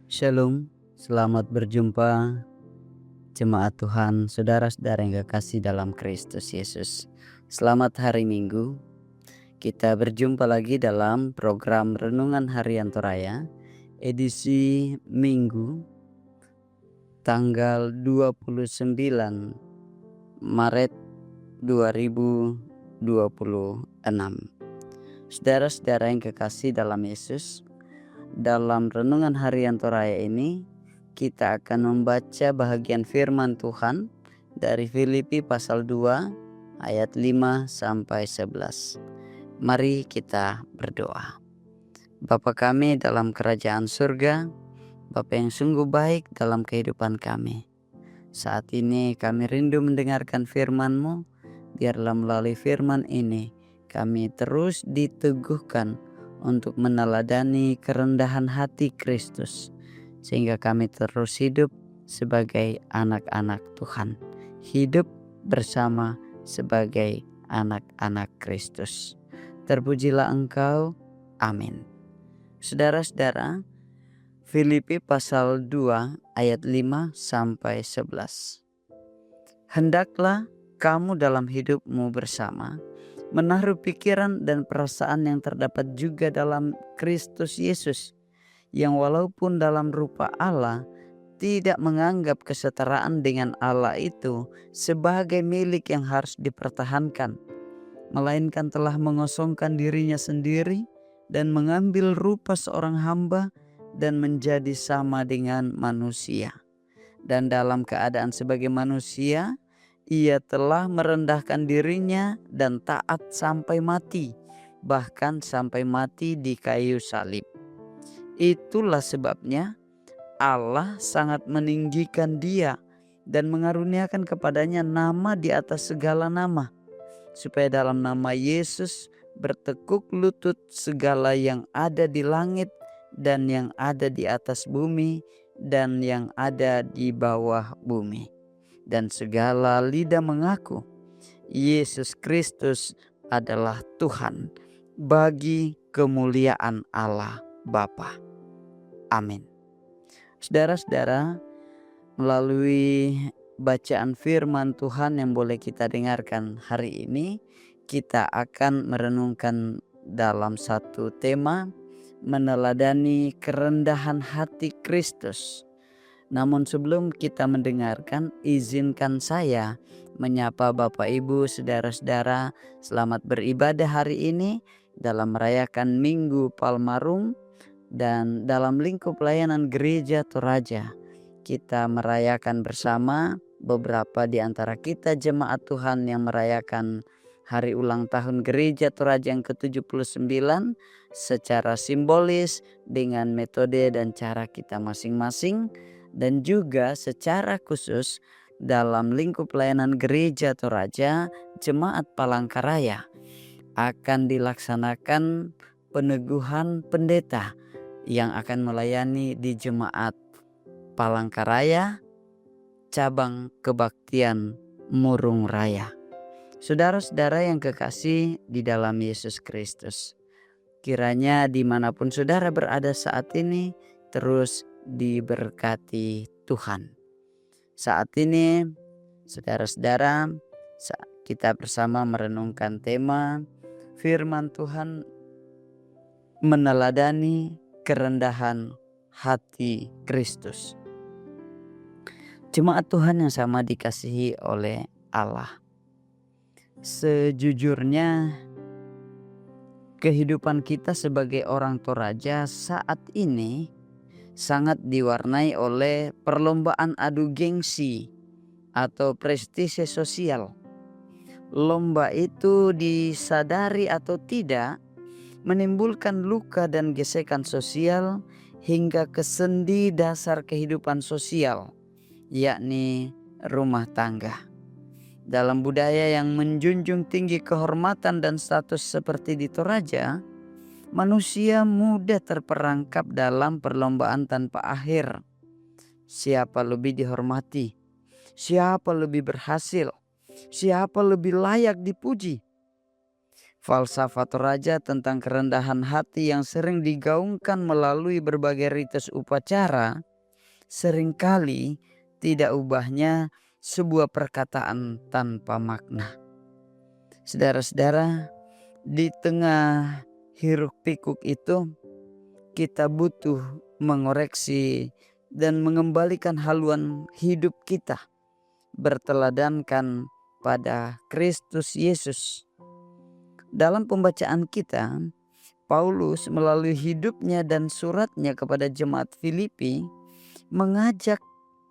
Shalom, selamat berjumpa jemaat Tuhan, saudara-saudara yang kekasih dalam Kristus Yesus. Selamat hari Minggu, kita berjumpa lagi dalam program Renungan Harian Toraya, edisi Minggu, tanggal 29 Maret 2026. Saudara-saudara yang kekasih dalam Yesus, dalam Renungan Harian Toraya ini, kita akan membaca bahagian firman Tuhan dari Filipi pasal 2 ayat 5 sampai 11. Mari kita berdoa. Bapa kami dalam kerajaan surga, Bapa yang sungguh baik dalam kehidupan kami. Saat ini kami rindu mendengarkan firman-Mu, biarlah melalui firman ini kami terus diteguhkan untuk meneladani kerendahan hati Kristus, sehingga kami terus hidup sebagai anak-anak Tuhan, hidup bersama sebagai anak-anak Kristus. Terpujilah Engkau, amin. Saudara-saudara, Filipi pasal 2 ayat 5 sampai 11. Hendaklah kamu dalam hidupmu bersama menaruh pikiran dan perasaan yang terdapat juga dalam Kristus Yesus, yang walaupun dalam rupa Allah tidak menganggap kesetaraan dengan Allah itu sebagai milik yang harus dipertahankan, melainkan telah mengosongkan dirinya sendiri dan mengambil rupa seorang hamba dan menjadi sama dengan manusia. Dan dalam keadaan sebagai manusia, ia telah merendahkan dirinya dan taat sampai mati, bahkan sampai mati di kayu salib. Itulah sebabnya Allah sangat meninggikan dia dan mengaruniakan kepadanya nama di atas segala nama, supaya dalam nama Yesus bertekuk lutut segala yang ada di langit dan yang ada di atas bumi dan yang ada di bawah bumi, dan segala lidah mengaku Yesus Kristus adalah Tuhan, bagi kemuliaan Allah Bapa. Amin. Saudara-saudara, melalui bacaan firman Tuhan yang boleh kita dengarkan hari ini, kita akan merenungkan dalam satu tema, meneladani kerendahan hati Kristus. Namun sebelum kita mendengarkan, izinkan saya menyapa Bapak Ibu, saudara-saudara, selamat beribadah hari ini dalam merayakan Minggu Palmarum, dan dalam lingkup layanan Gereja Toraja kita merayakan bersama beberapa di antara kita jemaat Tuhan yang merayakan hari ulang tahun Gereja Toraja yang ke-79 secara simbolis dengan metode dan cara kita masing-masing, dan juga secara khusus dalam lingkup layanan Gereja Toraja Jemaat Palangkaraya akan dilaksanakan peneguhan pendeta yang akan melayani di Jemaat Palangkaraya cabang kebaktian Murung Raya. Saudara-saudara yang kekasih di dalam Yesus Kristus, kiranya dimanapun saudara berada saat ini terus diberkati Tuhan. Saat ini saudara-saudara, kita bersama merenungkan tema firman Tuhan, meneladani kerendahan hati Kristus. Jemaat Tuhan yang sama dikasihi oleh Allah, sejujurnya kehidupan kita sebagai orang Toraja saat ini sangat diwarnai oleh perlombaan adu gengsi atau prestise sosial. Lomba itu disadari atau tidak menimbulkan luka dan gesekan sosial hingga ke sendi dasar kehidupan sosial, yakni rumah tangga. Dalam budaya yang menjunjung tinggi kehormatan dan status seperti di Toraja, manusia mudah terperangkap dalam perlombaan tanpa akhir. Siapa lebih dihormati? Siapa lebih berhasil? Siapa lebih layak dipuji? Falsafat Toraja tentang kerendahan hati yang sering digaungkan melalui berbagai ritus upacara seringkali tidak ubahnya sebuah perkataan tanpa makna. Saudara-saudara, di tengah hiruk-pikuk itu kita butuh mengoreksi dan mengembalikan haluan hidup kita berteladankan pada Kristus Yesus. Dalam pembacaan kita, Paulus melalui hidupnya dan suratnya kepada jemaat Filipi mengajak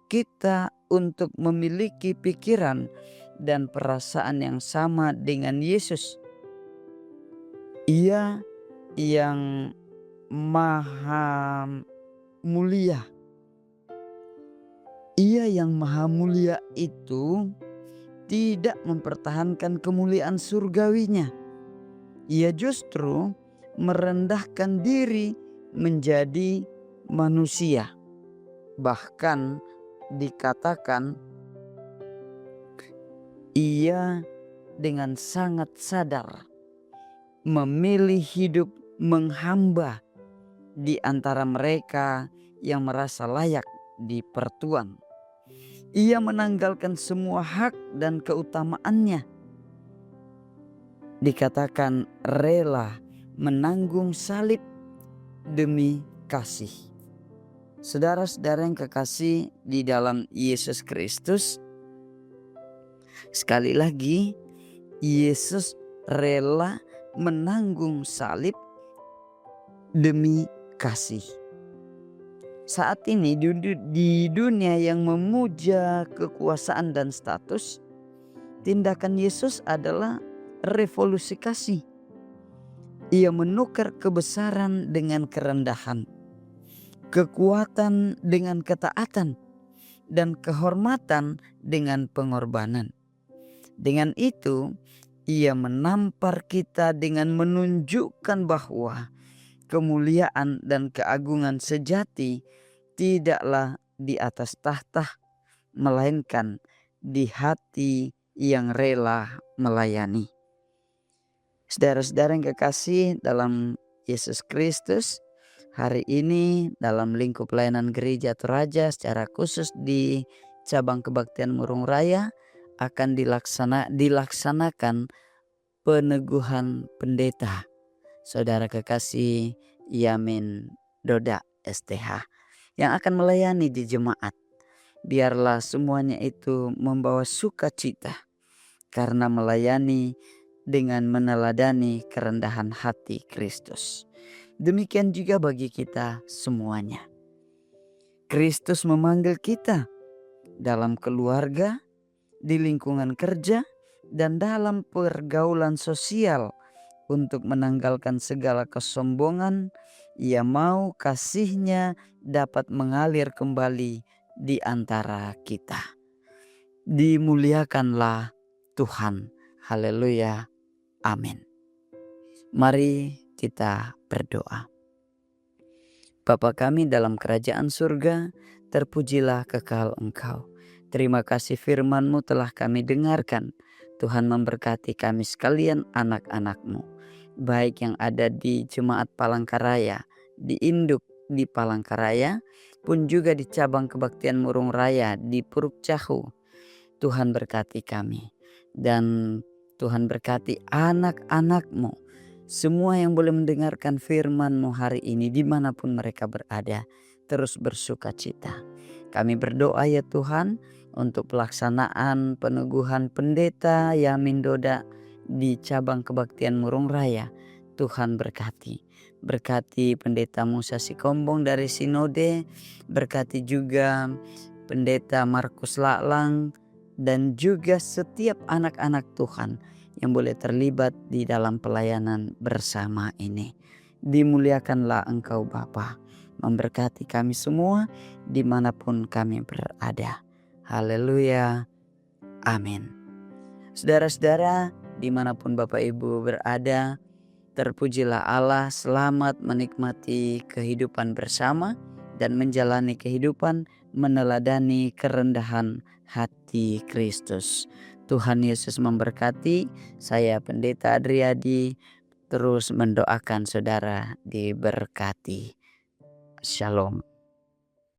kita untuk memiliki pikiran dan perasaan yang sama dengan Yesus. Ia yang maha mulia. Ia yang maha mulia itu tidak mempertahankan kemuliaan surgawinya. Ia justru merendahkan diri menjadi manusia. Bahkan dikatakan ia dengan sangat sadar memilih hidup menghamba di antara mereka yang merasa layak dipertuan. Ia menanggalkan semua hak dan keutamaannya. Dikatakan rela menanggung salib demi kasih. Saudara-saudara yang kekasih di dalam Yesus Kristus, sekali lagi Yesus rela menanggung salib demi kasih. Saat ini di dunia yang memuja kekuasaan dan status, tindakan Yesus adalah revolusi kasih. Ia menukar kebesaran dengan kerendahan, kekuatan dengan ketaatan, dan kehormatan dengan pengorbanan. Dengan itu, ia menampar kita dengan menunjukkan bahwa kemuliaan dan keagungan sejati tidaklah di atas tahta, melainkan di hati yang rela melayani. Saudara-saudara yang kekasih dalam Yesus Kristus, hari ini dalam lingkup pelayanan Gereja Toraja secara khusus di cabang kebaktian Murung Raya akan dilaksanakan peneguhan pendeta. Saudara kekasih Yamin Doda STH yang akan melayani di jemaat. Biarlah semuanya itu membawa sukacita karena melayani dengan meneladani kerendahan hati Kristus. Demikian juga bagi kita semuanya. Kristus memanggil kita dalam keluarga, di lingkungan kerja, dan dalam pergaulan sosial untuk menanggalkan segala kesombongan. Ia mau kasih-Nya dapat mengalir kembali di antara kita. Dimuliakanlah Tuhan. Haleluya. Amin. Mari kita berdoa. Bapa kami dalam kerajaan surga, terpujilah kekal Engkau. Terima kasih firman-Mu telah kami dengarkan. Tuhan memberkati kami sekalian anak-anak-Mu, baik yang ada di Jemaat Palangkaraya, di Induk di Palangkaraya, pun juga di cabang kebaktian Murung Raya di Puruk Cahu. Tuhan berkati kami, dan Tuhan berkati anak-anak-Mu, semua yang boleh mendengarkan firman-Mu hari ini dimanapun mereka berada, terus bersuka cita. Kami berdoa ya Tuhan untuk pelaksanaan peneguhan pendeta Yamin Doda di cabang kebaktian Murung Raya. Tuhan berkati. Berkati pendeta Musa Sikombong dari Sinode. Berkati juga pendeta Markus Laklang. Dan juga setiap anak-anak Tuhan yang boleh terlibat di dalam pelayanan bersama ini. Dimuliakanlah Engkau Bapa, memberkati kami semua dimanapun kami berada. Haleluya. Amin. Saudara-saudara, dimanapun Bapak Ibu berada, terpujilah Allah. Selamat menikmati kehidupan bersama dan menjalani kehidupan meneladani kerendahan hati Kristus. Tuhan Yesus memberkati. Saya Pendeta Adriadi terus mendoakan saudara diberkati. Shalom.